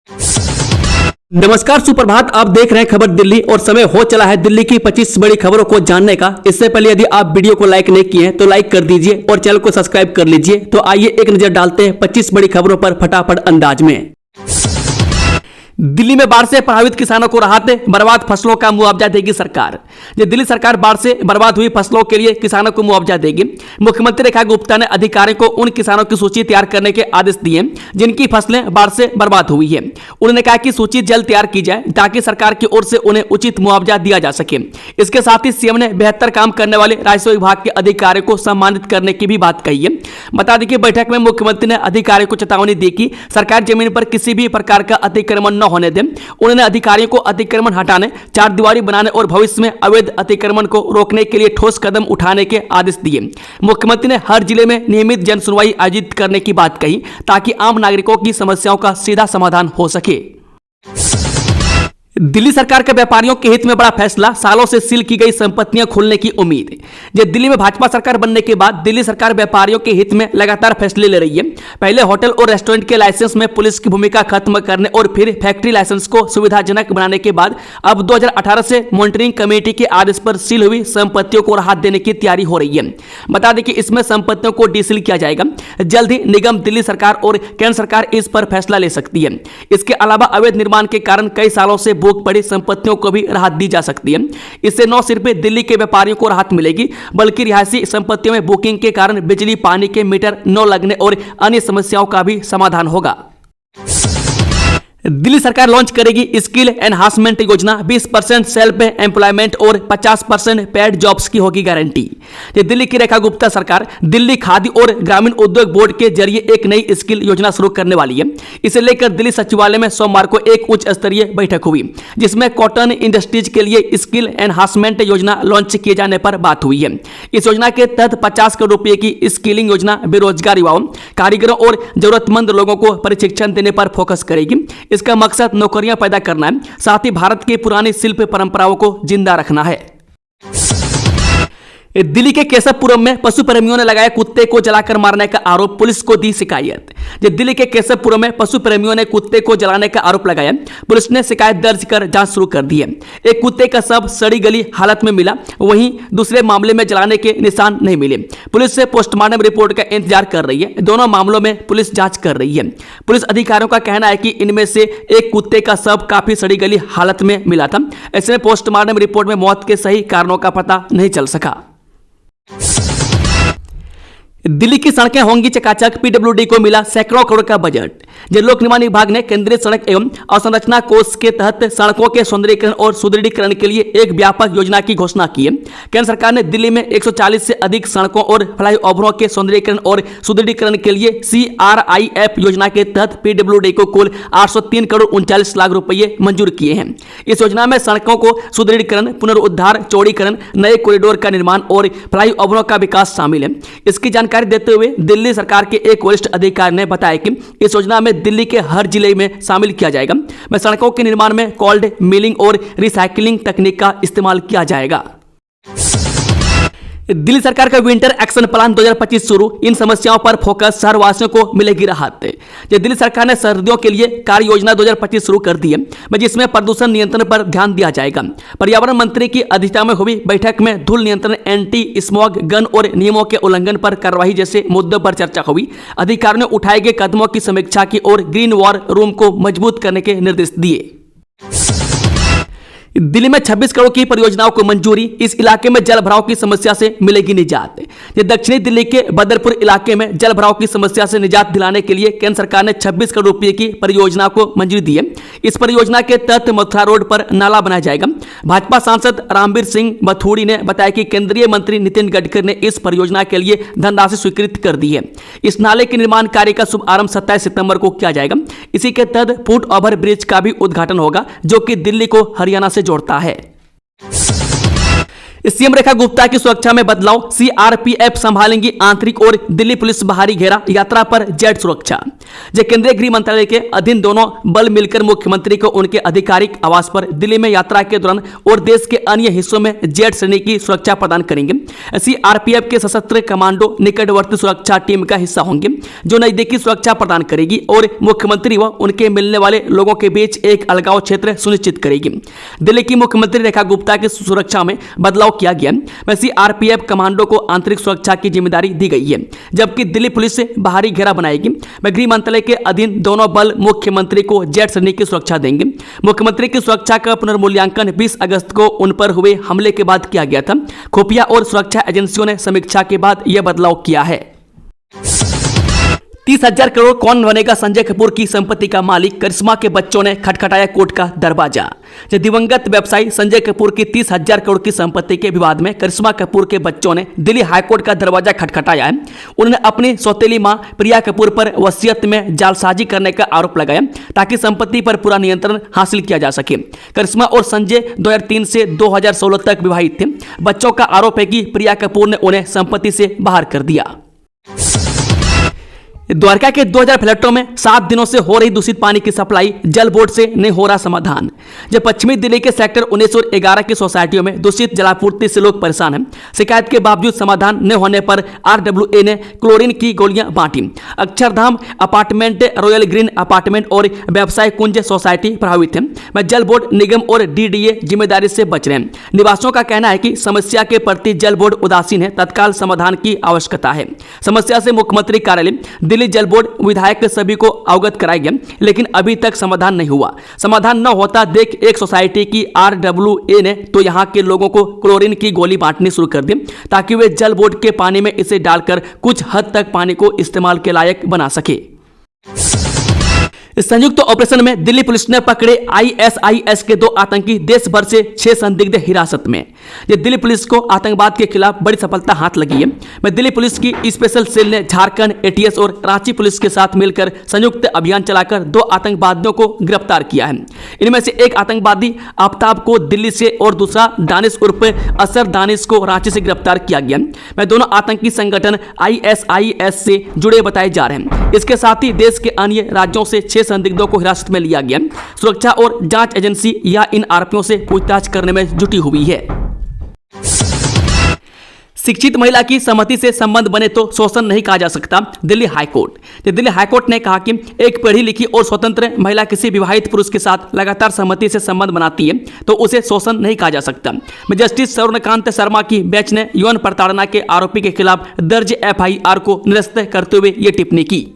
नमस्कार, सुप्रभात। आप देख रहे हैं खबर दिल्ली और समय हो चला है दिल्ली की 25 बड़ी खबरों को जानने का। इससे पहले यदि आप वीडियो को लाइक नहीं किए हैं तो लाइक कर दीजिए और चैनल को सब्सक्राइब कर लीजिए। तो आइए एक नजर डालते हैं 25 बड़ी खबरों पर फटाफट अंदाज में। दिल्ली में बाढ़ से प्रभावित किसानों को राहत, बर्बाद फसलों का मुआवजा देगी सरकार। दिल्ली सरकार बाढ़ से बर्बाद हुई फसलों के लिए किसानों को मुआवजा देगी। मुख्यमंत्री रेखा गुप्ता ने अधिकारियों को उन किसानों की सूची तैयार करने के आदेश दिए जिनकी फसलें बाढ़ से बर्बाद हुई है। उन्होंने कहा कि सूची जल्द तैयार की जाए ताकि सरकार की ओर से उन्हें उचित मुआवजा दिया जा सके। इसके साथ ही सीएम ने बेहतर काम करने वाले राजस्व विभाग के अधिकारियों को सम्मानित करने की भी बात कही है। बता दें कि बैठक में मुख्यमंत्री ने अधिकारियों को चेतावनी दी कि सरकार जमीन पर किसी भी प्रकार का अतिक्रमण न होने दें। उन्होंने अधिकारियों को अतिक्रमण हटाने, चार दीवारी बनाने और भविष्य में अवैध अतिक्रमण को रोकने के लिए ठोस कदम उठाने के आदेश दिए। मुख्यमंत्री ने हर जिले में नियमित जन सुनवाई आयोजित करने की बात कही ताकि आम नागरिकों की समस्याओं का सीधा समाधान हो सके। दिल्ली सरकार के व्यापारियों के हित में बड़ा फैसला, सालों से सील की गई संपत्तियां खोलने की उम्मीद। दिल्ली में भाजपा सरकार बनने के बाद दिल्ली सरकार व्यापारियों के हित में लगातार फैसले ले रही है। पहले होटल और रेस्टोरेंट के लाइसेंस में पुलिस की भूमिका खत्म करने और फिर फैक्ट्री लाइसेंस को सुविधाजनक बनाने के बाद अब 2018 से मॉनिटरिंग कमेटी के आदेश पर सील हुई संपत्तियों को राहत देने की तैयारी हो रही है। बता दें कि इसमें संपत्तियों को डीसील किया जाएगा। जल्द ही निगम, दिल्ली सरकार और केंद्र सरकार इस पर फैसला ले सकती है। इसके अलावा अवैध निर्माण के कारण कई सालों से पड़ी संपत्तियों को भी राहत दी जा सकती है। इससे न सिर्फ दिल्ली के व्यापारियों को राहत मिलेगी बल्कि रिहायशी संपत्तियों में बुकिंग के कारण बिजली पानी के मीटर न लगने और अन्य समस्याओं का भी समाधान होगा। दिल्ली सरकार लॉन्च करेगी स्किल एनहांसमेंट योजना। 20% सेल्फ एम्प्लॉयमेंट और 50% पेड जॉब्स की होगी गारंटी। दिल्ली की रेखा गुप्ता सरकार दिल्ली खादी और ग्रामीण उद्योग बोर्ड के जरिए एक नई स्किल योजना शुरू करने वाली है। इसे लेकर दिल्ली सचिवालय में सोमवार को एक उच्च स्तरीय बैठक हुई जिसमें कॉटन इंडस्ट्रीज के लिए स्किल एनहांसमेंट योजना लॉन्च किए जाने पर बात हुई है। इस योजना के तहत 50 करोड़ रुपए की स्किलिंग योजना बेरोजगार युवाओं, कारीगरों और जरूरतमंद लोगों को प्रशिक्षण देने पर फोकस करेगी। इसका मकसद नौकरियां पैदा करना है, साथ ही भारत की पुरानी शिल्प परंपराओं को जिंदा रखना है। दिल्ली के केशवपुरम में पशु प्रेमियों ने लगाया कुत्ते को जलाकर मारने का आरोप, पुलिस को दी शिकायत। दिल्ली के केशवपुरम में पशु प्रेमियों ने कुत्ते को जलाने का आरोप लगाया। पुलिस ने शिकायत दर्ज कर जांच शुरू कर दी है। एक कुत्ते का शव सड़ी गली हालत में मिला, वहीं दूसरे मामले में जलाने के निशान नहीं मिले। पुलिस से पोस्टमार्टम रिपोर्ट का इंतजार कर रही है। दोनों मामलों में पुलिस जांच कर रही है। पुलिस अधिकारियों का कहना है कि इनमें से एक कुत्ते का शव काफी सड़ी गली हालत में मिला था। ऐसे में पोस्टमार्टम रिपोर्ट में मौत के सही कारणों का पता नहीं चल सका। दिल्ली की सड़कें होंगी चकाचक, पीडब्ल्यूडी को मिला सैकड़ों करोड़ का बजट। लोक निर्माण विभाग ने केंद्रीय सड़क एवं अवसंरचना कोष के तहत सड़कों के सौंदर्यीकरण और सुदृढ़ीकरण के लिए एक व्यापक योजना की घोषणा की है। केंद्र सरकार ने दिल्ली में 140 से अधिक सड़कों और फ्लाईओवरों के सौंदर्यीकरण और सुदृढ़ीकरण के लिए CRIF योजना के तहत पीडब्ल्यूडी को कुल 803 करोड़ 39 लाख रुपये मंजूर किए हैं। इस योजना में सड़कों को सुदृढ़ीकरण, पुनरुद्धार, चौड़ीकरण, नए कॉरिडोर का निर्माण और फ्लाईओवरों का विकास शामिल है। इसकी जानकारी देते हुए दिल्ली सरकार के एक वरिष्ठ अधिकारी ने बताया कि इस योजना में दिल्ली के हर जिले में शामिल किया जाएगा। सड़कों के निर्माण में कोल्ड मिलिंग और रिसाइकलिंग तकनीक का इस्तेमाल किया जाएगा। दिल्ली सरकार का विंटर एक्शन प्लान 2025 शुरू, इन समस्याओं पर फोकस, शहरवासियों को मिलेगी राहत। दिल्ली सरकार ने सर्दियों के लिए कार्य योजना 2025 शुरू कर दी है जिसमें प्रदूषण नियंत्रण पर ध्यान दिया जाएगा। पर्यावरण मंत्री की अध्यक्षता में हुई बैठक में धूल नियंत्रण, एंटी स्मॉग गन और नियमों के उल्लंघन पर कार्रवाई जैसे मुद्दों पर चर्चा हुई। अधिकारियों ने उठाए गए कदमों की समीक्षा की और ग्रीन वॉर रूम को मजबूत करने के निर्देश दिए। दिल्ली में 26 करोड़ की परियोजनाओं को मंजूरी, इस इलाके में जल भराव की समस्या से मिलेगी निजात। दक्षिणी दिल्ली के बदरपुर इलाके में जल भराव की समस्या से निजात दिलाने के लिए केंद्र सरकार ने 26 करोड़ रुपए की परियोजना को मंजूरी दी है। इस परियोजना के तहत मथुरा रोड पर नाला बनाया जाएगा। भाजपा सांसद रामवीर सिंह बथूड़ी ने बताया कि केंद्रीय मंत्री नितिन गडकरी ने इस परियोजना के लिए धनराशि स्वीकृत कर दी है। इस नाले के निर्माण कार्य का शुभारंभ 27 सितंबर को किया जाएगा। इसी के तहत फुट ओवर ब्रिज का भी उद्घाटन होगा जो कि दिल्ली को हरियाणा से जोड़ता है। सीएम रेखा गुप्ता की सुरक्षा में बदलाव, सीआरपीएफ संभालेंगी आंतरिक और दिल्ली पुलिस बाहरी घेरा, यात्रा पर जेट सुरक्षा। जो केंद्रीय गृह मंत्रालय के अधीन दोनों बल मिलकर मुख्यमंत्री को उनके आधिकारिक आवास पर दिल्ली में यात्रा के दौरान और देश के अन्य हिस्सों में जेट श्रेणी की सुरक्षा प्रदान करेंगे। सीआरपीएफ के सशस्त्र कमांडो निकटवर्ती सुरक्षा टीम का हिस्सा होंगे, जो नजदीकी सुरक्षा प्रदान करेगी और मुख्यमंत्री व उनके मिलने वाले लोगों के बीच एक अलगाव क्षेत्र सुनिश्चित करेगी। दिल्ली की मुख्यमंत्री रेखा गुप्ता की सुरक्षा में बदलाव किया गया। सीआरपीएफ कमांडो को आंतरिक सुरक्षा की जिम्मेदारी दी गई है, जबकि दिल्ली पुलिस से बाहरी घेरा बनाएगी। गृह मंत्रालय के अधीन दोनों बल मुख्यमंत्री को जेट श्रेणी की सुरक्षा देंगे। मुख्यमंत्री की सुरक्षा का पुनर्मूल्यांकन 20 अगस्त को उन पर हुए हमले के बाद किया गया था। खुफिया और सुरक्षा एजेंसियों ने समीक्षा के बाद यह बदलाव किया है। 30,000 करोड़ कौन बनेगा संजय कपूर की संपत्ति का मालिक, करिश्मा के बच्चों ने खटखटाया कोर्ट का दरवाजा। दिवंगत व्यवसायी संजय कपूर की 30,000 करोड़ की संपत्ति के विवाद में करिश्मा कपूर के बच्चों ने दिल्ली हाईकोर्ट का दरवाजा खटखटाया है। उन्होंने अपनी सौतेली मां प्रिया कपूर पर वसीयत में जालसाजी करने का आरोप लगाया ताकि संपत्ति पर पूरा नियंत्रण हासिल किया जा सके। करिश्मा और संजय 2003 से 2016 तक विवाहित थे। बच्चों का आरोप है कि प्रिया कपूर ने उन्हें संपत्ति से बाहर कर दिया। द्वारका के 2000 फ्लैटों में 7 दिनों से हो रही दूषित पानी की सप्लाई, जल बोर्ड से नहीं हो रहा समाधान। जब पश्चिमी दिल्ली के सेक्टर 19 और 11 की सोसाइटियों में दूषित जलापूर्ति से लोग परेशान हैं। शिकायत के बावजूद समाधान न होने पर आरडब्ल्यूए ने क्लोरीन की गोलियां बांटी। Akshardham apartment, royal green apartment और व्यवसाय कुंज सोसाइटी प्रभावित है। जल बोर्ड, निगम और डीडीए जिम्मेदारी से बच रहे हैं। निवासियों का कहना है कि समस्या के प्रति जल बोर्ड उदासीन है, तत्काल समाधान की आवश्यकता है। समस्या से मुख्यमंत्री कार्यालय, दिल्ली जल बोर्ड, विधायक सभी को अवगत कराया गया, लेकिन अभी तक समाधान नहीं हुआ। समाधान न होता देख एक सोसाइटी की आरडब्ल्यूए ने तो यहां के लोगों को क्लोरीन की गोली बांटनी शुरू कर दी ताकि वे जल बोर्ड के पानी में इसे डालकर कुछ हद तक पानी को इस्तेमाल के लायक बना सके। इस संयुक्त ऑपरेशन में दिल्ली पुलिस ने पकड़े आईएसआईएस के 2 आतंकी, देश भर से 6 संदिग्ध हिरासत में। ये दिल्ली पुलिस को आतंकवाद के खिलाफ बड़ी सफलता हाथ लगी है। दिल्ली पुलिस की स्पेशल सेल ने झारखंड एटीएस और रांची पुलिस के साथ मिलकर संयुक्त अभियान चलाकर 2 आतंकवादियों को गिरफ्तार किया है। इनमें से एक आतंकवादी आफ्ताब को दिल्ली से और दूसरा दानिश उर्फ असर दानिश को रांची से गिरफ्तार किया गया। दोनों आतंकी संगठन आईएसआईएस से जुड़े बताए जा रहे हैं। इसके साथ ही देश के अन्य राज्यों से 6 संदिग्धों को हिरासत में लिया गया। सुरक्षा और जांच एजेंसी या इन आरोपियों से पूछताछ करने में जुटी हुई है। शिक्षित महिला की सहमति से संबंध बने तो शोषण नहीं कहा जा सकता, दिल्ली हाईकोर्ट। दिल्ली हाईकोर्ट ने कहा कि एक पढ़ी लिखी और स्वतंत्र महिला किसी विवाहित पुरुष के साथ लगातार सहमति से संबंध बनाती है तो उसे शोषण नहीं कहा जा सकता। जस्टिस स्वर्णकांत शर्मा की बेंच ने यौन प्रताड़ना के आरोपी के खिलाफ दर्ज एफआईआर को निरस्त करते हुए ये टिप्पणी की।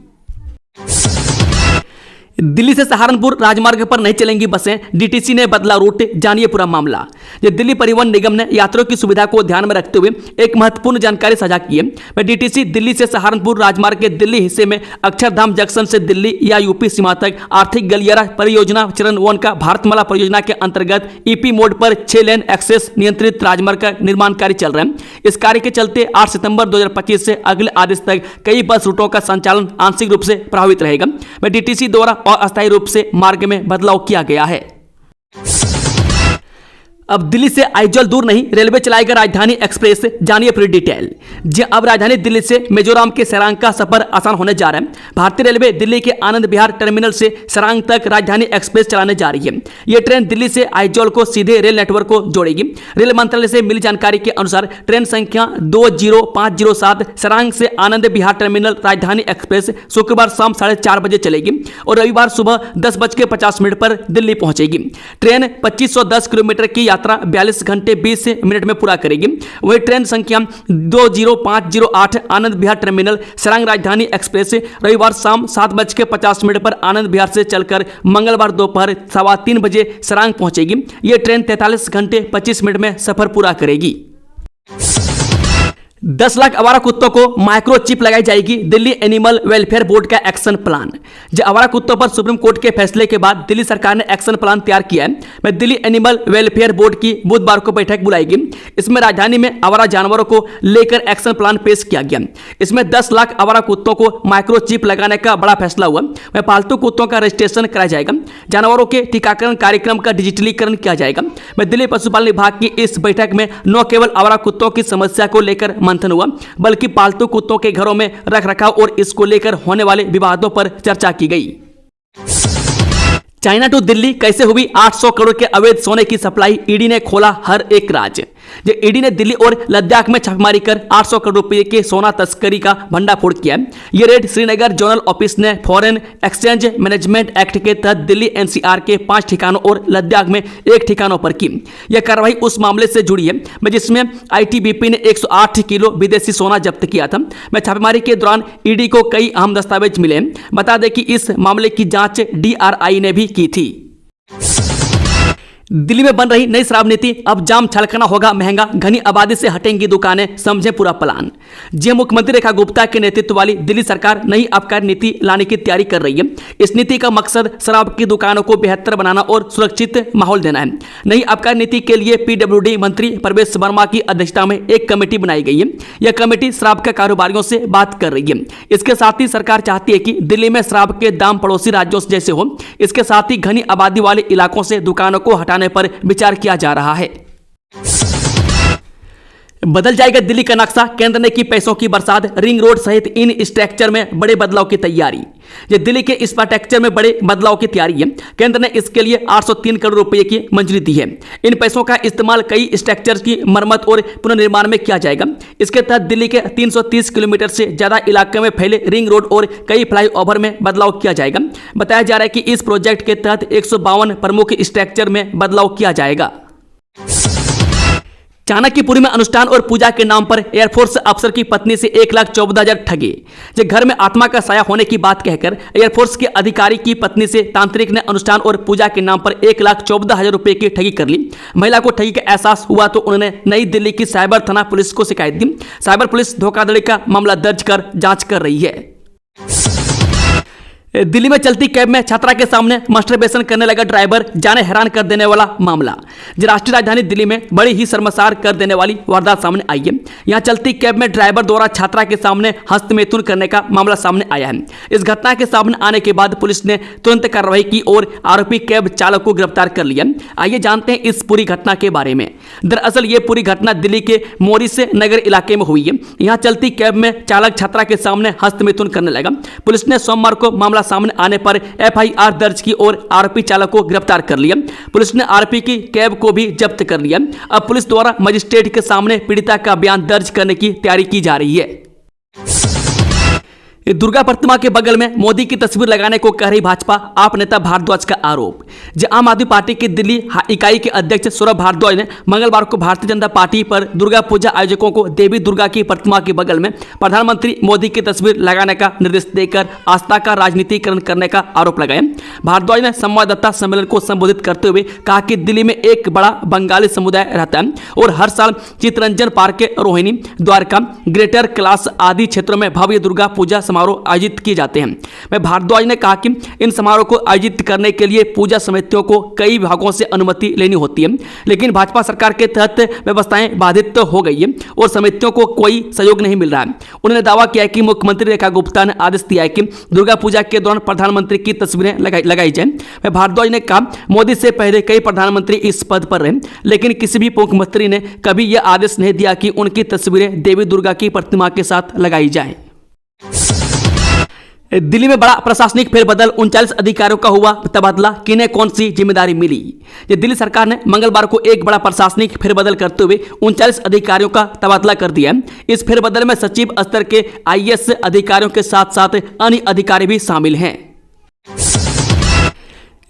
दिल्ली से सहारनपुर राजमार्ग पर नहीं चलेंगी बसें, डीटीसी ने बदला रूट, जानिए पूरा मामला। दिल्ली परिवहन निगम ने यात्रियों की सुविधा को ध्यान में रखते हुए एक महत्वपूर्ण जानकारी साझा की है। डीटीसी दिल्ली से सहारनपुर राजमार्ग के दिल्ली हिस्से में अक्षरधाम जंक्शन से दिल्ली या यूपी सीमा तक आर्थिक गलियारा परियोजना चरण 1 का भारतमाला परियोजना के अंतर्गत ईपी मोड पर 6 लेन एक्सेस नियंत्रित राजमार्ग का निर्माण कार्य चल रहा है। इस कार्य के चलते 8 सितंबर 2025 से अगले आदेश तक कई बस रूटों का संचालन आंशिक रूप से प्रभावित रहेगा। डीटीसी द्वारा और अस्थायी रूप से मार्ग में बदलाव किया गया है। अब दिल्ली से आइजॉल दूर नहीं, रेलवे चलाएगा राजधानी एक्सप्रेस, जानिए पूरी डिटेल। जी अब राजधानी दिल्ली से मिजोरम के सरांग का सफर आसान होने जा रहा है। भारतीय रेलवे दिल्ली के आनंद विहार टर्मिनल से सरांग तक राजधानी एक्सप्रेस चलाने जा रही है। यह ट्रेन दिल्ली से आइजॉल को सीधे रेल नेटवर्क को जोड़ेगी। रेल मंत्रालय से मिली जानकारी के अनुसार ट्रेन संख्या 20507 सरांग से आनंद विहार टर्मिनल राजधानी एक्सप्रेस शुक्रवार शाम 4:30 बजे चलेगी और रविवार सुबह 10:50 पर दिल्ली पहुंचेगी। ट्रेन 2510 किलोमीटर की 42 घंटे 20 मिनट में पूरा करेगी। वही ट्रेन संख्या 20508 आनंद विहार टर्मिनल सरांग राजधानी एक्सप्रेस रविवार शाम 7:50 पर आनंद विहार से चलकर मंगलवार दोपहर 3:15 बजे सरांग पहुंचेगी। यह ट्रेन 43 घंटे 25 मिनट में सफर पूरा करेगी। 10 लाख आवारा कुत्तों को माइक्रोचिप लगाई जाएगी, दिल्ली एनिमल वेलफेयर बोर्ड का एक्शन प्लान। जो आवारा कुत्तों पर सुप्रीम कोर्ट के फैसले के बाद दिल्ली सरकार ने एक्शन प्लान तैयार किया है। मैं दिल्ली एनिमल वेलफेयर बोर्ड की बुधवार को बैठक बुलाएगी। इसमें राजधानी में आवारा जानवरों को लेकर एक्शन प्लान पेश किया गया। इसमें 10 लाख आवारा कुत्तों को माइक्रोचिप लगाने का बड़ा फैसला हुआ। मैं पालतू कुत्तों का रजिस्ट्रेशन कराया जाएगा, जानवरों के टीकाकरण कार्यक्रम का डिजिटलीकरण किया जाएगा। मैं दिल्ली पशुपालन विभाग की इस बैठक में न केवल आवारा कुत्तों की समस्या को लेकर मंथन हुआ, बल्कि पालतू कुत्तों के घरों में रखरखाव और इसको लेकर होने वाले विवादों पर चर्चा की गई। चाइना टू दिल्ली कैसे हुई 800 करोड़ के अवैध सोने की सप्लाई, ईडी ने खोला हर एक राज। ईडी ने दिल्ली और लद्दाख में छापेमारी कर 800 करोड़ रुपए के सोना तस्करी का भंडाफोड़ किया। यह रेड श्रीनगर जोनल ऑफिस ने फॉरेन एक्सचेंज मैनेजमेंट एक्ट के तहत दिल्ली एनसीआर के 5 ठिकानों और लद्दाख में 1 ठिकानों पर की। यह कार्रवाई उस मामले से जुड़ी है जिसमें आईटीबीपी ने 108 किलो विदेशी सोना जब्त किया था। छापेमारी के दौरान ईडी को कई अहम दस्तावेज मिले। बता दें कि इस मामले की जांच डीआरआई ने भी की थी। दिल्ली में बन रही नई शराब नीति, अब जाम छलकना होगा महंगा, घनी आबादी से हटेंगी दुकानें, समझे पूरा प्लान। जी मुख्यमंत्री रेखा गुप्ता के नेतृत्व वाली दिल्ली सरकार नई आबकारी नीति लाने की तैयारी कर रही है। इस नीति का मकसद शराब की दुकानों को बेहतर बनाना और सुरक्षित माहौल देना है। नई आबकारी नीति के लिए पीडब्ल्यूडी मंत्री प्रवेश वर्मा की अध्यक्षता में एक कमेटी बनाई गई है। यह कमेटी शराब के कारोबारियों से बात कर रही है। इसके साथ ही सरकार चाहती है कि दिल्ली में शराब के दाम पड़ोसी राज्यों जैसे हो। इसके साथ ही घनी आबादी वाले इलाकों से दुकानों को हटाने पर विचार किया जा रहा है। बदल जाएगा दिल्ली का नक्शा, केंद्र ने की पैसों की बरसात, रिंग रोड सहित इन स्ट्रक्चर में बड़े बदलाव की तैयारी। ये दिल्ली के इंफ्रास्ट्रक्चर में बड़े बदलाव की तैयारी है। केंद्र ने इसके लिए 803 करोड़ रुपए की मंजूरी दी है। इन पैसों का इस्तेमाल कई स्ट्रक्चर की मरम्मत और पुनर्निर्माण में किया जाएगा। इसके तहत दिल्ली के 330 किलोमीटर से ज्यादा इलाके में फैले रिंग रोड और कई फ्लाईओवर में बदलाव किया जाएगा। बताया जा रहा है कि इस प्रोजेक्ट के तहत 152 प्रमुख स्ट्रक्चर में बदलाव किया जाएगा। चाणक्यपुरी में अनुष्ठान और पूजा के नाम पर एयरफोर्स अफसर की पत्नी से 1,14,000 ठगे। जो घर में आत्मा का साया होने की बात कहकर एयरफोर्स के अधिकारी की पत्नी से तांत्रिक ने अनुष्ठान और पूजा के नाम पर 1,14,000 रुपए की ठगी कर ली। महिला को ठगी का एहसास हुआ तो उन्होंने नई दिल्ली की साइबर थाना पुलिस को शिकायत दी। साइबर पुलिस धोखाधड़ी का मामला दर्ज कर जांच कर रही है। दिल्ली में चलती कैब में छात्रा के सामने मास्टरबेशन करने लगा ड्राइवर, जाने हैरान कर देने वाला मामला। राष्ट्रीय राजधानी दिल्ली में बड़ी ही शर्मसार कर देने वाली वारदात सामने आई है। यहां चलती कैब में ड्राइवर द्वारा छात्रा के सामने हस्तमैथुन करने का मामला सामने आया है। इस घटना के सामने आने के बाद पुलिस ने तुरंत कार्रवाई की और आरोपी कैब चालक को गिरफ्तार कर लिया। आइए जानते हैं इस पूरी घटना के बारे में। दरअसल ये पूरी घटना दिल्ली के मोरी से नगर इलाके में हुई है। यहाँ चलती कैब में चालक छात्रा के सामने हस्तमैथुन करने लगा। पुलिस ने सोमवार को मामला सामने आने पर एफआईआर दर्ज की और आरोपी चालक को गिरफ्तार कर लिया। पुलिस ने आरोपी की कैब को भी जब्त कर लिया। अब पुलिस द्वारा मजिस्ट्रेट के सामने पीड़िता का बयान दर्ज करने की तैयारी की जा रही है। दुर्गा प्रतिमा के बगल में मोदी की तस्वीर लगाने को कह रही भाजपा, आप नेता भारद्वाज का आरोप। आम आदमी पार्टी की दिल्ली इकाई के अध्यक्ष सौरभ भारद्वाज ने मंगलवार को भारतीय जनता पार्टी पर दुर्गा पूजा आयोजकों को देवी दुर्गा की प्रतिमा के बगल में प्रधानमंत्री मोदी की तस्वीर लगाने का निर्देश देकर आस्था का राजनीतिकरण करने का आरोप लगाया। भारद्वाज ने संवाददाता सम्मेलन को संबोधित करते हुए कहा कि दिल्ली में एक बड़ा बंगाली समुदाय रहता है और हर साल चित्तरंजन पार्क के रोहिणी, द्वारका, ग्रेटर कैलाश आदि क्षेत्रों में भव्य दुर्गा पूजा समारोह आयोजित किए जाते हैं। मैं भारद्वाज ने कहा कि इन समारोह को आयोजित करने के लिए पूजा समितियों को कई विभागों से अनुमति लेनी होती है, लेकिन भाजपा सरकार के तहत व्यवस्थाएं बाधित हो गई है और समितियों को कोई सहयोग नहीं मिल रहा है। उन्होंने दावा किया कि मुख्यमंत्री रेखा गुप्ता ने आदेश दिया है कि दुर्गा पूजा के दौरान प्रधानमंत्री की तस्वीरें लगाई जाए। मैं भारद्वाज ने कहा, मोदी से पहले कई प्रधानमंत्री इस पद पर रहे, लेकिन किसी भी मुख्यमंत्री ने कभी यह आदेश नहीं दिया कि उनकी तस्वीरें देवी दुर्गा की प्रतिमा के साथ लगाई जाए। दिल्ली में बड़ा प्रशासनिक फेरबदल, 39 अधिकारियों का हुआ तबादला, किन्हें कौन सी जिम्मेदारी मिली। दिल्ली सरकार ने मंगलवार को एक बड़ा प्रशासनिक फेरबदल करते हुए 39 अधिकारियों का तबादला कर दिया। इस फेरबदल में सचिव स्तर के आईएएस अधिकारियों के साथ साथ अन्य अधिकारी भी शामिल हैं।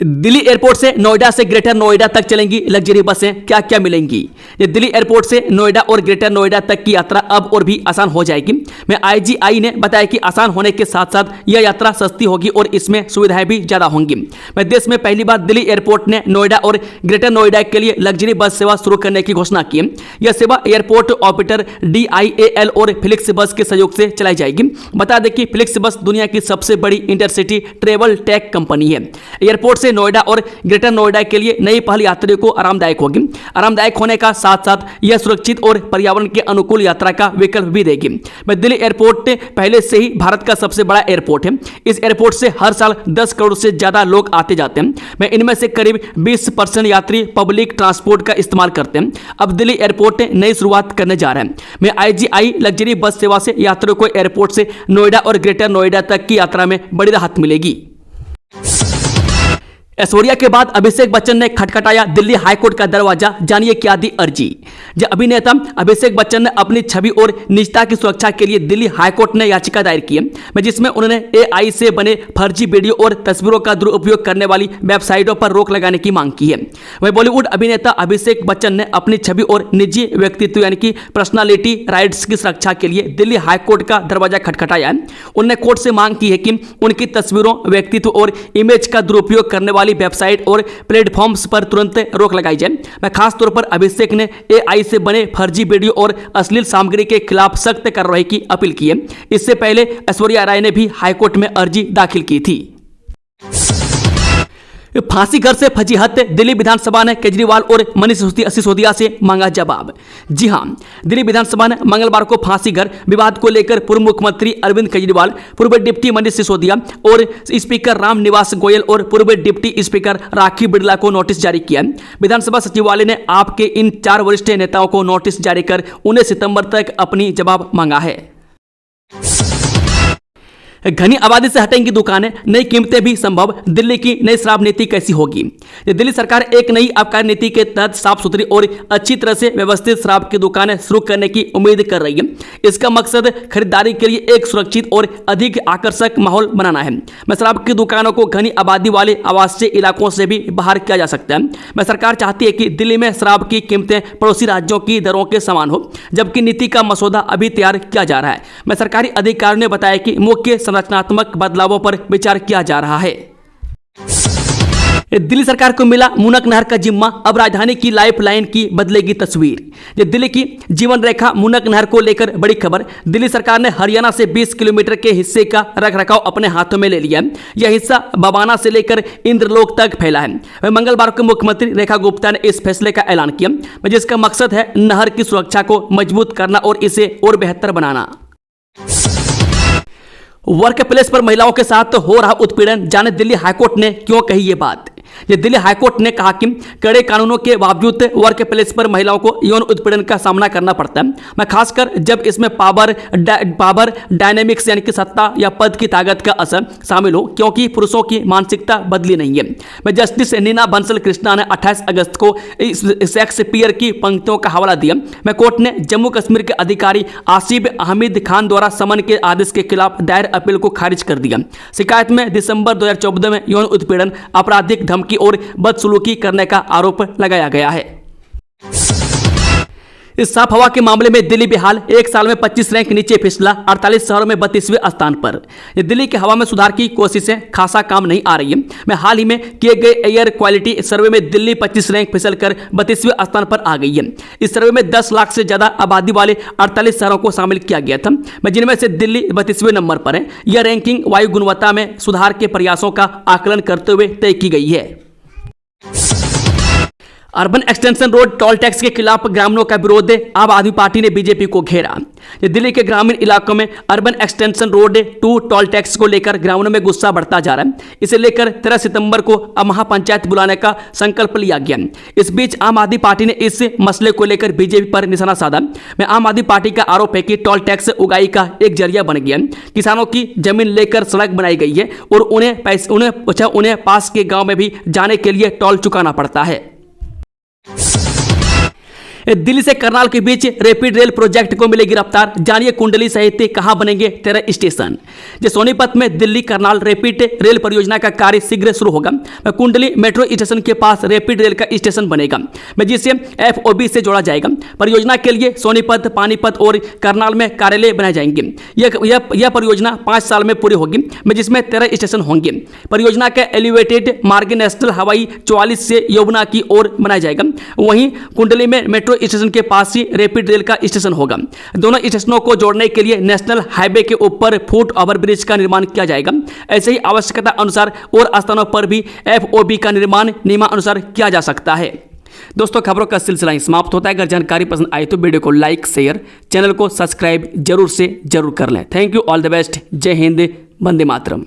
दिल्ली एयरपोर्ट से नोएडा से ग्रेटर नोएडा तक चलेंगी लग्जरी बसें, क्या क्या मिलेंगी। ये दिल्ली एयरपोर्ट से नोएडा और ग्रेटर नोएडा तक की यात्रा अब और भी आसान हो जाएगी। मैं आईजीआई ने बताया कि आसान होने के साथ साथ यह यात्रा सस्ती होगी और इसमें सुविधाएं भी ज्यादा होंगी। मैं देश में पहली बार दिल्ली एयरपोर्ट ने नोएडा और ग्रेटर नोएडा के लिए लग्जरी बस सेवा शुरू करने की घोषणा की। यह सेवा एयरपोर्ट ऑपरेटर DIAL और फ्लिक्स बस के सहयोग से चलाई जाएगी। बता दें कि फ्लिक्स बस दुनिया की सबसे बड़ी इंटरसिटी ट्रेवल टेक कंपनी है। एयरपोर्ट से नोएडा और ग्रेटर नोएडा के लिए नई पहल यात्रियों को आरामदायक होगी। आरामदायक होने का साथ साथ यह सुरक्षित और पर्यावरण के अनुकूल यात्रा का विकल्प भी देगी। दिल्ली एयरपोर्ट पहले से ही भारत का सबसे बड़ा एयरपोर्ट है। इस एयरपोर्ट से हर साल 10 करोड़ से ज्यादा लोग आते जाते हैं। इनमें से करीब 20% यात्री पब्लिक ट्रांसपोर्ट का इस्तेमाल करते हैं। अब दिल्ली एयरपोर्ट नई शुरुआत करने जा रहे हैं। आईजीआई लग्जरी बस सेवा से यात्रियों को एयरपोर्ट से नोएडा और ग्रेटर नोएडा तक की यात्रा में बड़ी राहत मिलेगी। ऐश्वर्या के बाद अभिषेक बच्चन ने खटखटाया दिल्ली हाईकोर्ट का दरवाजा, जानिए क्या दी अर्जी। जब अभिनेता अभिषेक बच्चन ने अपनी छवि और निजता की सुरक्षा के लिए दिल्ली हाईकोर्ट ने याचिका दायर की है, जिसमें उन्होंने AI से बने फर्जी वीडियो और तस्वीरों का दुरुपयोग करने वाली वेबसाइटों पर रोक लगाने की मांग की है। वही बॉलीवुड अभिनेता अभिषेक बच्चन ने अपनी छवि और निजी व्यक्तित्व यानी कि पर्सनालिटी राइट्स की सुरक्षा के लिए दिल्ली हाईकोर्ट का दरवाजा खटखटाया है। उन्होंने कोर्ट से मांग की है कि उनकी तस्वीरों, व्यक्तित्व और इमेज का दुरुपयोग करने वाली वेबसाइट और प्लेटफॉर्म्स पर तुरंत रोक लगाई जाए। मैं खास तौर पर अभिषेक ने AI से बने फर्जी वीडियो और अश्लील सामग्री के खिलाफ सख्त कार्रवाई की अपील की है। इससे पहले ऐश्वर्या राय ने भी हाईकोर्ट में अर्जी दाखिल की थी। फांसी घर से फंसी हत्या, दिल्ली विधानसभा ने केजरीवाल और मनीष सिसोदिया से मांगा जवाब। जी हां, दिल्ली विधानसभा ने मंगलवार को फांसी घर विवाद को लेकर पूर्व मुख्यमंत्री अरविंद केजरीवाल, पूर्व डिप्टी मनीष सिसोदिया और स्पीकर राम निवास गोयल और पूर्व डिप्टी स्पीकर राखी बिड़ला को नोटिस जारी किया। विधानसभा सचिवालय ने आपके इन 4 वरिष्ठ नेताओं को नोटिस जारी कर 19 सितंबर तक अपनी जवाब मांगा है। घनी आबादी से हटेंगी दुकानें, नई कीमतें भी संभव, दिल्ली की नई शराब नीति कैसी होगी। दिल्ली सरकार एक नई आबकारी नीति के तहत साफ सुथरी और अच्छी तरह से व्यवस्थित शराब की दुकानें शुरू करने की उम्मीद कर रही है। इसका मकसद खरीदारी के लिए एक सुरक्षित और अधिक आकर्षक माहौल बनाना है। शराब की दुकानों को घनी आबादी वाले आवासीय इलाकों से भी बाहर किया जा सकता है। सरकार चाहती है कि दिल्ली में शराब की कीमतें पड़ोसी राज्यों की दरों के समान हो, जबकि नीति का मसौदा अभी तैयार किया जा रहा है। सरकारी अधिकारियों ने बताया कि मुख्य संरचनात्मक बदलावों पर विचार किया जा रहा है। दिल्ली सरकार को मिला मुनक नहर का जिम्मा, अब राजधानी की लाइफलाइन की बदलेगी तस्वीर। दिल्ली की जीवन रेखा मुनक नहर को लेकर बड़ी खबर। दिल्ली सरकार ने हरियाणा से 20 किलोमीटर के हिस्से का रखरखाव अपने हाथों में ले लिया। यह हिस्सा बवाना से लेकर इंद्रलोक तक फैला है। मंगलवार को मुख्यमंत्री रेखा गुप्ता ने इस फैसले का ऐलान किया, जिसका मकसद है नहर की सुरक्षा को मजबूत करना और इसे और बेहतर बनाना। वर्क प्लेस पर महिलाओं के साथ हो रहा उत्पीड़न, जाने दिल्ली हाईकोर्ट ने क्यों कही ये बात। दिल्ली हाईकोर्ट ने कहा कि कड़े कानूनों के बावजूद वर्क प्लेस पर महिलाओं को यौन उत्पीड़न का सामना करना पड़ता है। मैं खासकर जब इसमें पावर डायनेमिक्स यानी कि सत्ता या पद की ताकत का असर शामिल हो, क्योंकि पुरुषों की मानसिकता बदली नहीं है। मैं जस्टिस नीना बंसल कृष्णा ने 28 अगस्त को शेक्सपियर की पंक्तियों का हवाला दिया। मैं कोर्ट ने जम्मू कश्मीर के अधिकारी आसिफ अहमद खान द्वारा समन के आदेश के खिलाफ दायर अपील को खारिज कर दिया। शिकायत में दिसंबर 2014 में यौन उत्पीड़न, आपराधिक धमकी और बदसलूकी करने का आरोप लगाया गया है। इस साफ हवा के मामले में दिल्ली बेहाल, एक साल में 25 रैंक नीचे फिसला, 48 शहरों में 32वें स्थान पर। दिल्ली की हवा में सुधार की कोशिशें खासा काम नहीं आ रही है। मैं हाल ही में किए गए एयर क्वालिटी सर्वे में दिल्ली 25 रैंक फिसलकर 32वें स्थान पर आ गई है। इस सर्वे में 10 लाख से ज्यादा आबादी वाले 48 शहरों को शामिल किया गया था, जिनमें से दिल्ली 32वें नंबर पर है। यह रैंकिंग वायु गुणवत्ता में सुधार के प्रयासों का आकलन करते हुए तय की गई है। Urban extension road toll tax के खिलाफ ग्रामीणों का विरोध, आम आदमी पार्टी ने बीजेपी को घेरा। दिल्ली के ग्रामीण इलाकों में urban extension road 2 toll tax को लेकर ग्रामीणों में गुस्सा बढ़ता जा रहा है। इसे लेकर 13 सितंबर को महापंचायत बुलाने का संकल्प लिया गया। इस बीच आम आदमी पार्टी ने इस मसले को लेकर बीजेपी पर निशाना साधा। में आम आदमी पार्टी का आरोप है कि टोल टैक्स उगाही का एक जरिया बन गया। किसानों की जमीन लेकर सड़क बनाई गई है और उन्हें पास के गाँव में भी जाने के लिए टोल चुकाना पड़ता है। दिल्ली से करनाल के बीच रैपिड रेल प्रोजेक्ट को मिलेगी रफ्तार, जानिए कुंडली सहित कहां बनेंगे 13 स्टेशन। सोनीपत में दिल्ली करनाल रैपिड रेल परियोजना का कार्य शीघ्र शुरू होगा। कुंडली मेट्रो स्टेशन के पास रैपिड रेल का स्टेशन बनेगा जिसे FOB से जोड़ा जाएगा। परियोजना के लिए सोनीपत, पानीपत और करनाल में कार्यालय बनाए जाएंगे। यह परियोजना 5 साल में पूरी होगी जिसमें 13 स्टेशन होंगे। परियोजना का एलिवेटेड मार्ग नेशनल हाईवे 44 से यमुना की ओर बनाया जाएगा। वहीं कुंडली में मेट्रो स्टेशन के पास ही रैपिड रेल का स्टेशन होगा। दोनों स्टेशनों को जोड़ने के लिए नेशनल हाईवे के ऊपर फुट ओवर ब्रिज का निर्माण किया जाएगा। ऐसे ही आवश्यकता अनुसार और स्थानों पर भी FOB का निर्माण नियमानुसार किया जा सकता है। दोस्तों, खबरों का सिलसिला समाप्त होता है। अगर जानकारी पसंद आई तो वीडियो को लाइक, शेयर, चैनल को सब्सक्राइब जरूर से जरूर कर लें। Thank you, all the best, जय हिंद, वंदे मातरम।